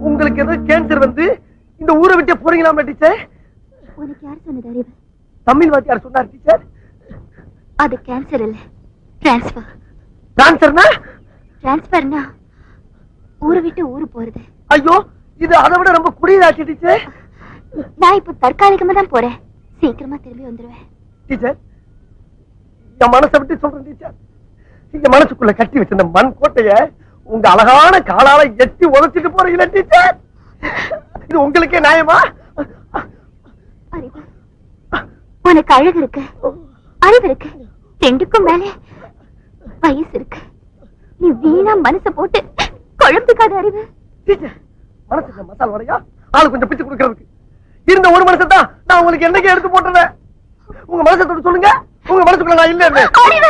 உங்களுக்கு ஏதோ கேன்சர் வந்து இந்த ஊரை விட்டு போறீங்களாமா டீச்சர்? உனக்கு யார் சொன்னது அறிவு? தமிழ் வாத்தியார் சொன்னார் டீச்சர். அது கேன்சர் இல்ல, டிரான்ஸ்பர். டிரான்ஸ்பர்னா? டிரான்ஸ்பர்னா ஊரை விட்டு ஊரு போறது. ஐயோ, இது அதை விட ரொம்ப குடியதாச்சு டீச்சர். நான் இப்ப தற்காலிகமா தான் போறேன், சீக்கிரமா திரும்பி வந்துருவேன். டீச்சர், என் மனசை விட்டு சொல்றேன் டீச்சர். என் மனசுக்குள்ள கட்டி வச்சிருந்த மண் கோட்டைய உங்க அழகான காலால எட்டி உதச்சிட்டு போறீங்களா டீச்சர்? இது உங்களுக்கே நியாயமா? அறிவு, உனக்கு அழகு இருக்கு, அறிவு இருக்கு, ரெண்டுக்கும் மேல வயசு இருக்கு. நீ வீணா மனசை போட்டு குழம்புக்காத அறிவு. டீச்சர், மனசுக்கு மசால் வரையா ஆளு கொஞ்சம் பிச்சு கொடுக்கறதுக்கு இருந்த ஒரு மனசை தான் நான் உங்களுக்கு என்னைக்கு எடுத்து போட்டுறேன். உங்க மனசை தொட்டு சொல்லுங்க, உங்க மனசுக்குள்ள நான் இல்ல.